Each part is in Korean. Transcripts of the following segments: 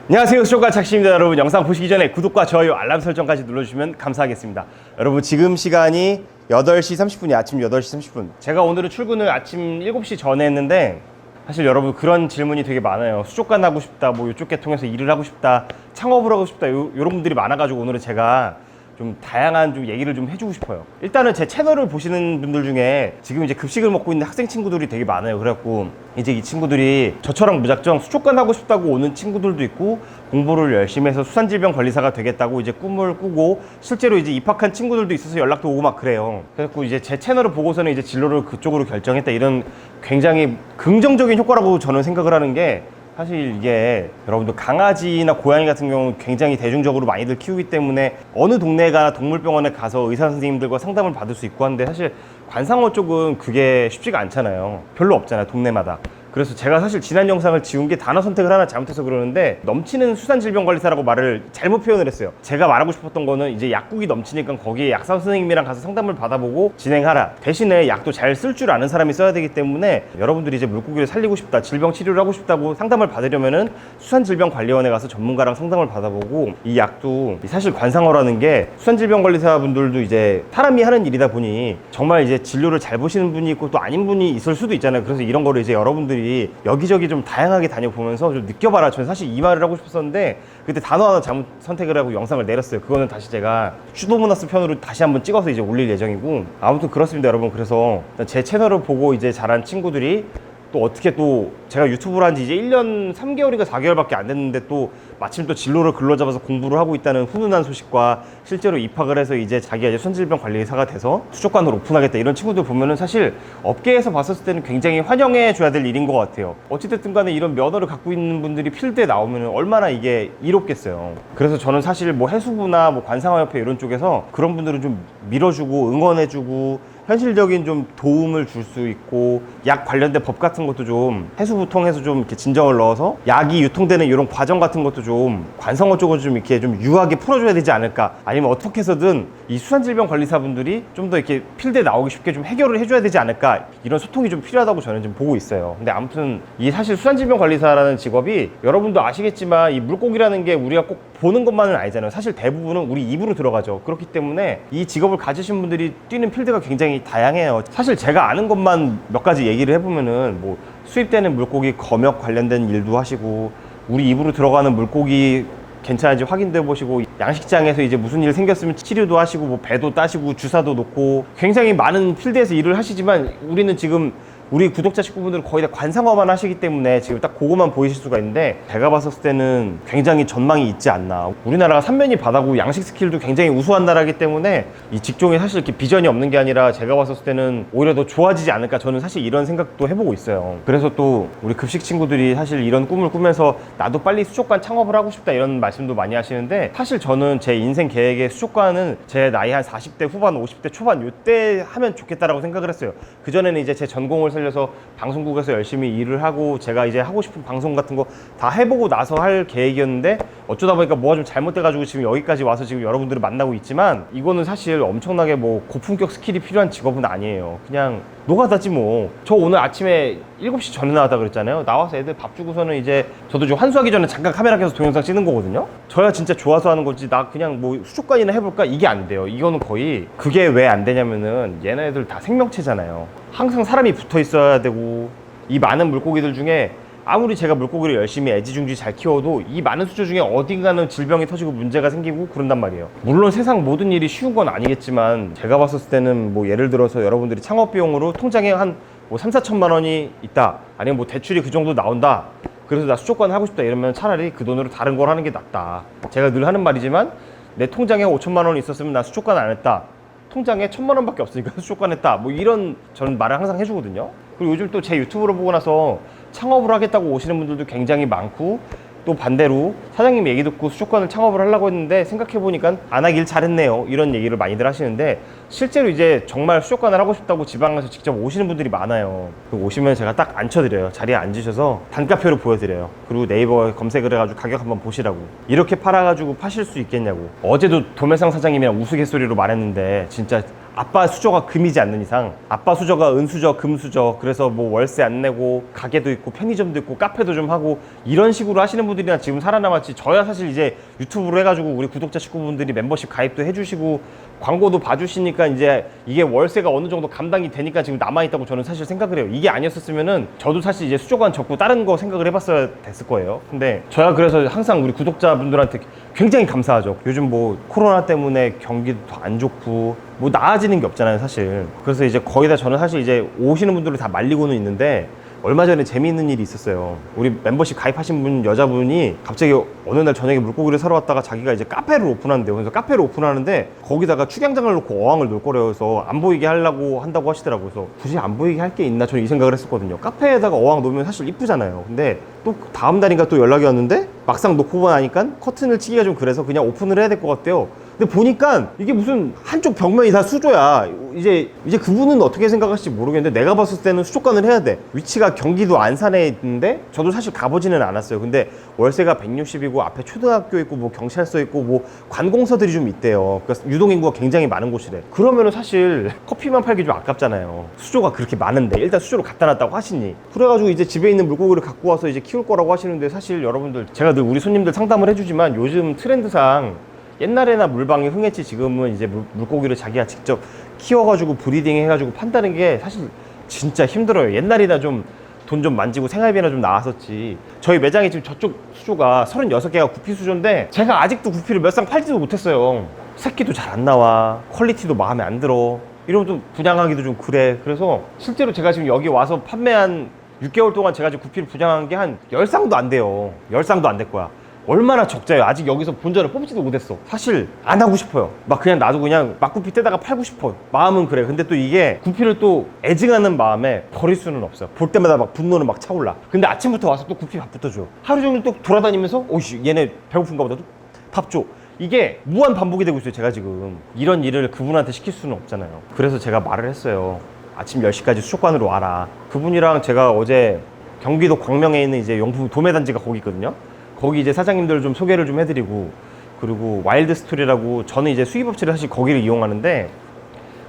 안녕하세요, 수족관 착시입니다. 여러분, 영상 보시기 전에 구독과 좋아요, 알람 설정까지 눌러주시면 감사하겠습니다. 여러분, 지금 시간이 8시 30분이 아침 8시 30분. 제가 오늘은 출근을 아침 7시 전에 했는데, 사실 여러분 그런 질문이 되게 많아요. 수족관 하고 싶다, 뭐 이쪽 계통에서 일을 하고 싶다, 창업을 하고 싶다, 이런 분들이 많아가지고 오늘은 제가 좀 다양한 좀 얘기를 좀 해주고 싶어요. 일단은 제 채널을 보시는 분들 중에 지금 이제 급식을 먹고 있는 학생 친구들이 되게 많아요. 그래갖고 이제 이 친구들이 저처럼 무작정 수족관 하고 싶다고 오는 친구들도 있고, 공부를 열심히 해서 수산질병관리사가 되겠다고 이제 꿈을 꾸고 실제로 이제 입학한 친구들도 있어서 연락도 오고 막 그래요. 그래갖고 이제 제 채널을 보고서는 이제 진로를 그쪽으로 결정했다, 이런 굉장히 긍정적인 효과라고 저는 생각을 하는 게, 사실 이게 여러분들 강아지나 고양이 같은 경우는 굉장히 대중적으로 많이들 키우기 때문에 어느 동네가 동물병원에 가서 의사 선생님들과 상담을 받을 수 있고 한데, 사실 관상어 쪽은 그게 쉽지가 않잖아요. 별로 없잖아요, 동네마다. 그래서 제가 사실 지난 영상을 지운 게 단어 선택을 하나 잘못해서 그러는데, 넘치는 수산질병관리사라고 말을 잘못 표현을 했어요. 제가 말하고 싶었던 거는 이제 약국이 넘치니까 거기에 약사 선생님이랑 가서 상담을 받아보고 진행하라, 대신에 약도 잘 쓸 줄 아는 사람이 써야 되기 때문에, 여러분들이 이제 물고기를 살리고 싶다, 질병 치료를 하고 싶다고 상담을 받으려면은 수산질병관리원에 가서 전문가랑 상담을 받아보고, 이 약도 사실 관상어라는 게 수산질병관리사 분들도 이제 사람이 하는 일이다 보니 정말 이제 진료를 잘 보시는 분이 있고 또 아닌 분이 있을 수도 있잖아요. 그래서 이런 거를 이제 여러분들이 여기저기 좀 다양하게 다녀보면서 좀 느껴봐라, 저는 사실 이 말을 하고 싶었었는데 그때 단어 하나 잘못 선택을 하고 영상을 내렸어요. 그거는 다시 제가 슈도모나스 편으로 다시 한번 찍어서 이제 올릴 예정이고, 아무튼 그렇습니다 여러분. 그래서 제 채널을 보고 이제 자란 친구들이 또 어떻게, 또 제가 유튜브를 한 지 이제 1년 3개월인가 4개월밖에 안 됐는데 또 마침 또 진로를 글로 잡아서 공부를 하고 있다는 훈훈한 소식과, 실제로 입학을 해서 이제 자기가 이제 수산질병관리사가 돼서 수족관을 오픈하겠다, 이런 친구들 보면은 사실 업계에서 봤었을 때는 굉장히 환영해 줘야 될 일인 것 같아요. 어찌됐든 간에 이런 면허를 갖고 있는 분들이 필드에 나오면은 얼마나 이게 이롭겠어요. 그래서 저는 사실 뭐 해수부나 뭐 관상어협회 이런 쪽에서 그런 분들은 좀 밀어주고 응원해주고 현실적인 좀 도움을 줄 수 있고, 약 관련된 법 같은 것도 좀 해수부 통해서 좀 이렇게 진정을 넣어서 약이 유통되는 이런 과정 같은 것도 좀 관상어 쪽으로 좀 이렇게 좀 유하게 풀어줘야 되지 않을까, 아니면 어떻게 해서든 이 수산질병관리사분들이 좀 더 이렇게 필드에 나오기 쉽게 좀 해결을 해줘야 되지 않을까, 이런 소통이 좀 필요하다고 저는 좀 보고 있어요. 근데 아무튼 이 사실 수산질병관리사라는 직업이 여러분도 아시겠지만 이 물고기라는 게 우리가 꼭 보는 것만은 아니잖아요. 사실 대부분은 우리 입으로 들어가죠. 그렇기 때문에 이 직업을 가지신 분들이 뛰는 필드가 굉장히 다양해요. 사실 제가 아는 것만 몇 가지 얘기를 해보면은, 뭐 수입되는 물고기 검역 관련된 일도 하시고, 우리 입으로 들어가는 물고기 괜찮은지 확인도 해보시고, 양식장에서 이제 무슨 일 생겼으면 치료도 하시고, 뭐 배도 따시고 주사도 놓고, 굉장히 많은 필드에서 일을 하시지만, 우리는 지금 우리 구독자 식구분들은 거의 다 관상어만 하시기 때문에 지금 딱 그거만 보이실 수가 있는데, 제가 봤을 때는 굉장히 전망이 있지 않나. 우리나라가 삼면이 바다고 양식 스킬도 굉장히 우수한 나라이기 때문에 이 직종이 사실 이렇게 비전이 없는 게 아니라, 제가 봤을 때는 오히려 더 좋아지지 않을까, 저는 사실 이런 생각도 해보고 있어요. 그래서 또 우리 급식 친구들이 사실 이런 꿈을 꾸면서 나도 빨리 수족관 창업을 하고 싶다, 이런 말씀도 많이 하시는데, 사실 저는 제 인생 계획에 수족관은 제 나이 한 40대 후반 50대 초반 요때 하면 좋겠다라고 생각을 했어요. 그전에는 이제 제 전공을 살려서 방송국에서 열심히 일을 하고, 제가 이제 하고 싶은 방송 같은 거 다 해보고 나서 할 계획이었는데, 어쩌다 보니까 뭐가 좀 잘못돼가지고 지금 여기까지 와서 지금 여러분들을 만나고 있지만, 이거는 사실 엄청나게 뭐 고품격 스킬이 필요한 직업은 아니에요. 그냥 노가다지 뭐. 저 오늘 아침에 7시 전에 나왔다 그랬잖아요. 나와서 애들 밥 주고서는 이제 저도 지금 환수하기 전에 잠깐 카메라 켜서 동영상 찍는 거거든요. 저야 진짜 좋아서 하는 거지, 나 그냥 뭐 수족관이나 해볼까, 이게 안 돼요. 이거는 거의, 그게 왜 안 되냐면은 얘네들 다 생명체잖아요. 항상 사람이 붙어 있어야 되고, 이 많은 물고기들 중에 아무리 제가 물고기를 열심히 애지중지 잘 키워도 이 많은 숫자 중에 어딘가는 질병이 터지고 문제가 생기고 그런단 말이에요. 물론 세상 모든 일이 쉬운 건 아니겠지만, 제가 봤을 때는 뭐 예를 들어서 여러분들이 창업 비용으로 통장에 한 뭐 3, 4천만 원이 있다, 아니면 뭐 대출이 그 정도 나온다, 그래서 나 수족관 하고 싶다, 이러면 차라리 그 돈으로 다른 걸 하는 게 낫다. 제가 늘 하는 말이지만, 내 통장에 5천만 원이 있었으면 나 수족관 안 했다, 통장에 1,000만 원밖에 없으니까 수족관 했다, 뭐 이런 저는 말을 항상 해주거든요. 그리고 요즘 또 제 유튜브를 보고 나서 창업을 하겠다고 오시는 분들도 굉장히 많고, 또 반대로 사장님 얘기 듣고 수족관을 창업을 하려고 했는데 생각해보니까 안 하길 잘했네요, 이런 얘기를 많이들 하시는데, 실제로 이제 정말 수족관을 하고 싶다고 지방에서 직접 오시는 분들이 많아요. 오시면 제가 딱 앉혀드려요. 자리에 앉으셔서 단가표를 보여드려요. 그리고 네이버에 검색을 해가지고 가격 한번 보시라고. 이렇게 팔아가지고 파실 수 있겠냐고. 어제도 도매상 사장님이랑 우스갯소리로 말했는데 진짜 아빠 수저가 금이지 않는 이상, 아빠 수저가 은수저, 금수저, 그래서 뭐 월세 안 내고 가게도 있고 편의점도 있고 카페도 좀 하고 이런 식으로 하시는 분들이나 지금 살아남았지. 저야 사실 이제 유튜브로 해가지고 우리 구독자 식구분들이 멤버십 가입도 해주시고 광고도 봐주시니까 이제 이게 월세가 어느 정도 감당이 되니까 지금 남아있다고 저는 사실 생각을 해요. 이게 아니었으면은 저도 사실 이제 수족관 접고 다른 거 생각을 해봤어야 됐을 거예요. 근데 저야 그래서 항상 우리 구독자분들한테 굉장히 감사하죠. 요즘 뭐 코로나 때문에 경기도 더 안 좋고 뭐 나아지는 게 없잖아요, 사실. 그래서 이제 거의 다 저는 사실 이제 오시는 분들을 다 말리고는 있는데 얼마 전에 재미있는 일이 있었어요. 우리 멤버십 가입하신 분, 여자분이 갑자기 어느 날 저녁에 물고기를 사러 왔다가 자기가 이제 카페를 오픈한대요. 그래서 카페를 오픈하는데 거기다가 축양장을 놓고 어항을 놓을 거래요. 그래서 안 보이게 하려고 한다고 하시더라고요. 그래서 굳이 안 보이게 할 게 있나 저는 이 생각을 했었거든요. 카페에다가 어항 놓으면 사실 이쁘잖아요. 근데 또 다음 날인가 또 연락이 왔는데 막상 놓고 나니까 커튼을 치기가 좀 그래서 그냥 오픈을 해야 될 것 같대요. 근데 보니까 이게 무슨 한쪽 벽면이 다 수조야. 이제 그분은 어떻게 생각하실지 모르겠는데 내가 봤을 때는 수족관을 해야 돼. 위치가 경기도 안산에 있는데 저도 사실 가보지는 않았어요. 근데 월세가 160이고 앞에 초등학교 있고 뭐 경찰서 있고 뭐 관공서들이 좀 있대요. 그러니까 유동인구가 굉장히 많은 곳이래. 그러면은 사실 커피만 팔기 좀 아깝잖아요. 수조가 그렇게 많은데 일단 수조로 갖다 놨다고 하시니. 그래가지고 이제 집에 있는 물고기를 갖고 와서 이제 키울 거라고 하시는데 사실 여러분들 제가 늘 우리 손님들 상담을 해주지만 요즘 트렌드상 옛날에나 물방이 흥했지 지금은 이제 물고기를 자기가 직접 키워가지고 브리딩 해가지고 판다는 게 사실 진짜 힘들어요. 옛날이나 좀 돈 좀 만지고 생활비나 좀 나왔었지. 저희 매장에 지금 저쪽 수조가 36개가 구피 수조인데 제가 아직도 구피를 몇 쌍 팔지도 못했어요. 새끼도 잘 안 나와. 퀄리티도 마음에 안 들어. 이러면 좀 분양하기도 좀 그래. 그래서 실제로 제가 지금 여기 와서 판매한 6개월 동안 제가 지금 구피를 분양한 게 한 10쌍도 안 돼요. 10쌍도 안 될 거야. 얼마나 적자예요. 아직 여기서 본전을 뽑지도 못했어. 사실 안 하고 싶어요. 막 그냥 나도 그냥 막구피 떼다가 팔고 싶어. 마음은 그래. 근데 또 이게 구피를 또 애증하는 마음에 버릴 수는 없어요. 볼 때마다 막 분노는 막 차올라. 근데 아침부터 와서 또 구피 밥부터 줘. 하루 종일 또 돌아다니면서 오이씨 얘네 배고픈가 보다 밥 줘. 이게 무한 반복이 되고 있어요. 제가 지금 이런 일을 그분한테 시킬 수는 없잖아요. 그래서 제가 말을 했어요. 아침 10시까지 수족관으로 와라. 그분이랑 제가 어제 경기도 광명에 있는 이제 용품 도매단지가 거기 있거든요. 거기 이제 사장님들 좀 소개를 좀 해드리고, 그리고 와일드 스토리라고 저는 이제 수입업체를 사실 거기를 이용하는데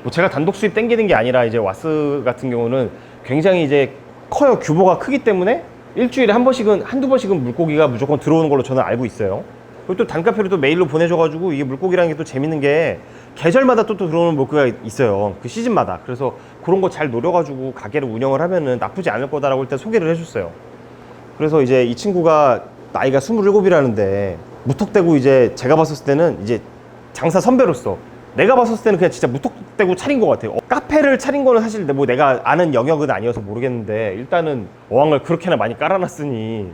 뭐 제가 단독 수입 땡기는 게 아니라 이제 와스 같은 경우는 굉장히 이제 커요. 규모가 크기 때문에 일주일에 한두 번씩은 물고기가 무조건 들어오는 걸로 저는 알고 있어요. 그리고 또 단카페로 또 메일로 보내줘가지고 이게 물고기라는 게 또 재밌는 게 계절마다 또 들어오는 물고기가 있어요. 그 시즌마다. 그래서 그런 거 잘 노려가지고 가게를 운영을 하면은 나쁘지 않을 거다라고 일단 소개를 해줬어요. 그래서 이제 이 친구가 나이가 27이라는데 무턱대고 이제 제가 봤을 때는 이제 장사 선배로서 내가 봤을 때는 그냥 진짜 무턱대고 차린 것 같아요. 카페를 차린 거는 사실 뭐 내가 아는 영역은 아니어서 모르겠는데 일단은 어항을 그렇게나 많이 깔아놨으니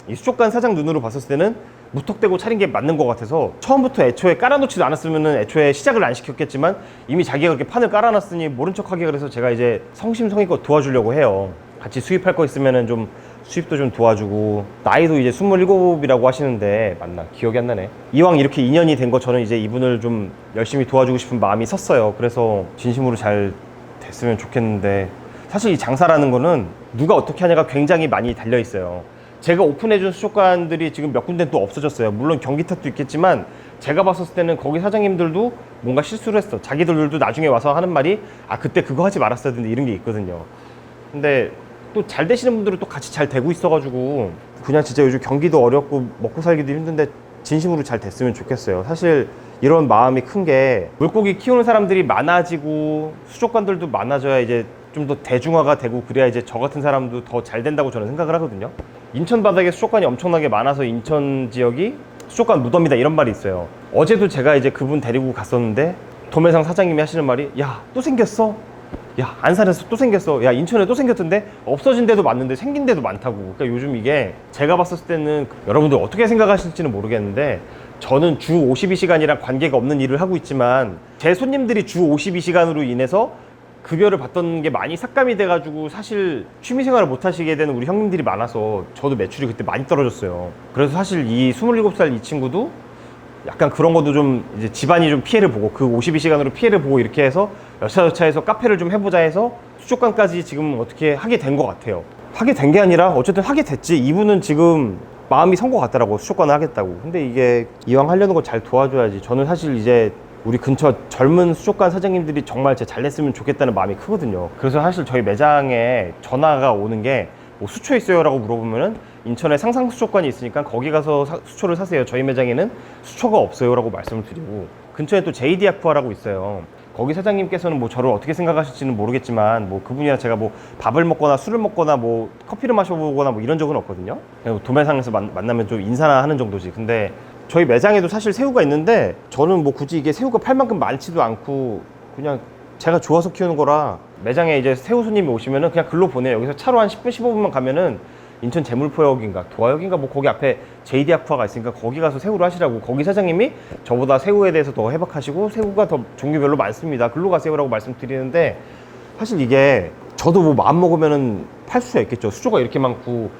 이 수족관 사장 눈으로 봤을 때는 무턱대고 차린 게 맞는 것 같아서 처음부터 애초에 깔아놓지도 않았으면은 애초에 시작을 안 시켰겠지만 이미 자기가 그렇게 판을 깔아놨으니 모른 척하게 그래서 제가 이제 성심성의껏 도와주려고 해요. 같이 수입할 거 있으면은 좀 수입도 좀 도와주고 나이도 이제 27이라고 하시는데 맞나? 기억이 안 나네. 이왕 이렇게 인연이 된 거 저는 이제 이분을 좀 열심히 도와주고 싶은 마음이 섰어요. 그래서 진심으로 잘 됐으면 좋겠는데 사실 이 장사라는 거는 누가 어떻게 하냐가 굉장히 많이 달려 있어요. 제가 오픈해준 수족관들이 지금 몇 군데는 또 없어졌어요. 물론 경기 탓도 있겠지만 제가 봤을 때는 거기 사장님들도 뭔가 실수를 했어. 자기들도 나중에 와서 하는 말이 아 그때 그거 하지 말았어야 되는데 이런 게 있거든요. 근데 또 잘 되시는 분들은 또 같이 잘 되고 있어가지고 그냥 진짜 요즘 경기도 어렵고 먹고 살기도 힘든데 진심으로 잘 됐으면 좋겠어요. 사실 이런 마음이 큰 게 물고기 키우는 사람들이 많아지고 수족관들도 많아져야 이제 좀 더 대중화가 되고 그래야 이제 저 같은 사람도 더 잘 된다고 저는 생각을 하거든요. 인천 바닥에 수족관이 엄청나게 많아서 인천 지역이 수족관 무덤이다 이런 말이 있어요. 어제도 제가 이제 그분 데리고 갔었는데 도매상 사장님이 하시는 말이 야 또 생겼어? 야 안산에서 또 생겼어. 야 인천에 또 생겼던데 없어진 데도 많은데 생긴 데도 많다고. 그러니까 요즘 이게 제가 봤을 때는 여러분들 어떻게 생각하실지는 모르겠는데 저는 주 52시간이랑 관계가 없는 일을 하고 있지만 제 손님들이 주 52시간으로 인해서 급여를 받던 게 많이 삭감이 돼가지고 사실 취미생활을 못 하시게 되는 우리 형님들이 많아서 저도 매출이 그때 많이 떨어졌어요. 그래서 사실 이 27살 이 친구도 약간 그런 것도 좀 이제 집안이 좀 피해를 보고 그 52시간으로 피해를 보고 이렇게 해서 여차여차해서 카페를 좀 해보자 해서 수족관까지 지금 어떻게 하게 된 것 같아요. 하게 된 게 아니라 어쨌든 하게 됐지. 이분은 지금 마음이 선 것 같더라고. 수족관을 하겠다고. 근데 이게 이왕 하려는 거 잘 도와줘야지. 저는 사실 이제 우리 근처 젊은 수족관 사장님들이 정말 제 잘 됐으면 좋겠다는 마음이 크거든요. 그래서 사실 저희 매장에 전화가 오는 게 뭐 수초 있어요? 라고 물어보면은 인천에 상상수족관이 있으니까 거기 가서 수초를 사세요. 저희 매장에는 수초가 없어요. 라고 말씀을 드리고, 근처에 또 JD 아쿠아라고 있어요. 거기 사장님께서는 뭐 저를 어떻게 생각하실지는 모르겠지만 뭐 그분이랑 제가 뭐 밥을 먹거나 술을 먹거나 뭐 커피를 마셔보거나 뭐 이런 적은 없거든요. 그냥 도매상에서 만나면 좀 인사나 하는 정도지. 근데 저희 매장에도 사실 새우가 있는데 저는 뭐 굳이 이게 새우가 팔 만큼 많지도 않고 그냥 제가 좋아서 키우는 거라, 매장에 이제 새우 손님이 오시면은 그냥 글로 보내요. 여기서 차로 한 10분 15분만 가면은 인천 제물포역인가 도화역인가 뭐 거기 앞에 JD 아쿠아가 있으니까 거기 가서 새우를 하시라고, 거기 사장님이 저보다 새우에 대해서 더 해박하시고 새우가 더 종류별로 많습니다. 글로 가세요라고 말씀드리는데, 사실 이게 저도 뭐 마음 먹으면은 팔 수가 있겠죠. 수조가 이렇게 많고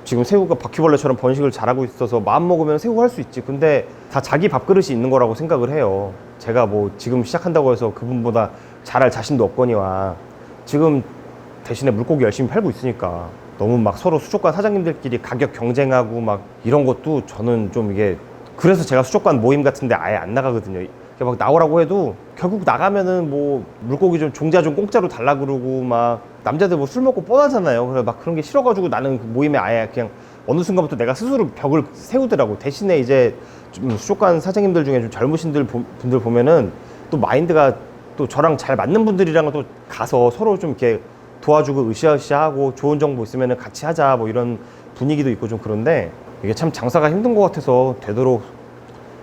지금 새우가 바퀴벌레처럼 번식을 잘하고 있어서 마음 먹으면 새우 할 수 있지. 근데 다 자기 밥그릇이 있는 거라고 생각을 해요. 제가 뭐 지금 시작한다고 해서 그분보다 잘할 자신도 없거니와 지금 대신에 물고기 열심히 팔고 있으니까 너무 막 서로 수족관 사장님들끼리 가격 경쟁하고 막 이런 것도 저는 좀 이게, 그래서 제가 수족관 모임 같은데 아예 안 나가거든요. 막 나오라고 해도 결국 나가면은 뭐 물고기 좀 종자 좀 공짜로 달라 그러고 막 남자들 뭐 술 먹고 뻔하잖아요. 그래서 막 그런 게 싫어가지고 나는 그 모임에 아예 그냥 어느 순간부터 내가 스스로 벽을 세우더라고. 대신에 이제 좀 수족관 사장님들 중에 좀 젊으신 분들 보면은 또 마인드가 또 저랑 잘 맞는 분들이랑은 또 가서 서로 좀 이렇게 도와주고 으쌰으쌰하고 좋은 정보 있으면 같이 하자 뭐 이런 분위기도 있고 좀 그런데, 이게 참 장사가 힘든 것 같아서 되도록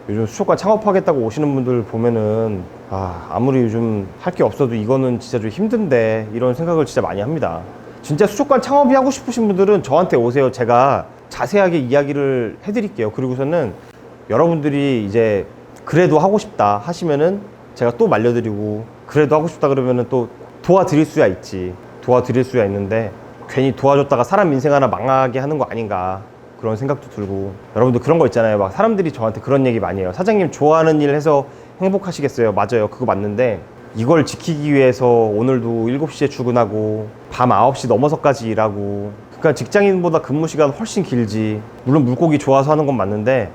요즘 수족관 창업하겠다고 오시는 분들 보면은 아무리 요즘 할 게 없어도 이거는 진짜 좀 힘든데 이런 생각을 진짜 많이 합니다. 진짜 수족관 창업이 하고 싶으신 분들은 저한테 오세요. 제가 자세하게 이야기를 해드릴게요. 그리고서는 여러분들이 이제 그래도 하고 싶다 하시면은 제가 또 말려드리고, 그래도 하고 싶다 그러면은 또 도와드릴 수야 있지. 도와드릴 수야 있는데 괜히 도와줬다가 사람 인생 하나 망하게 하는 거 아닌가 그런 생각도 들고. 여러분들 그런 거 있잖아요. 막 사람들이 저한테 그런 얘기 많이 해요. 사장님 좋아하는 일 해서 행복하시겠어요? 맞아요. 그거 맞는데 이걸 지키기 위해서 오늘도 7시에 출근하고 밤 9시 넘어서까지 일하고, 그러니까 직장인보다 근무 시간 훨씬 길지. 물론 물고기 좋아서 하는 건 맞는데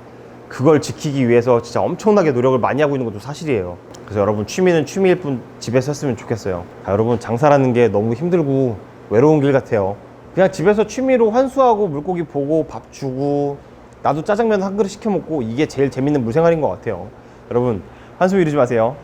그걸 지키기 위해서 진짜 엄청나게 노력을 많이 하고 있는 것도 사실이에요. 그래서 여러분 취미는 취미일 뿐 집에서 했으면 좋겠어요. 여러분 장사라는 게 너무 힘들고 외로운 길 같아요. 그냥 집에서 취미로 환수하고 물고기 보고 밥 주고 나도 짜장면 한 그릇 시켜 먹고, 이게 제일 재밌는 물생활인 것 같아요. 여러분 환수 이러지 마세요.